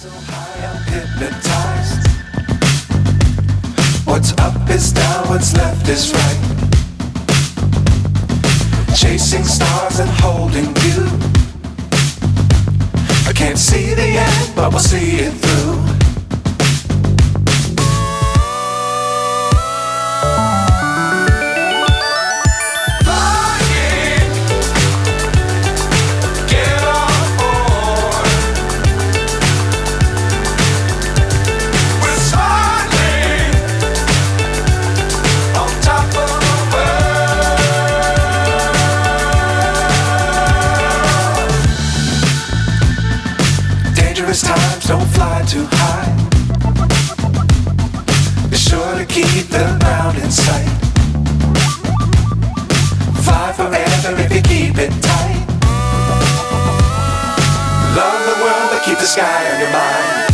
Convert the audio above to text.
So high, I'm hypnotized. What's up is down, what's left is right. Chasing stars and holding you. I can't see the end, but we'll see it through. Dangerous times, don't fly too high. Be sure to keep the ground in sight. Fly forever if you keep it tight. Love the world, but keep the sky on your mind.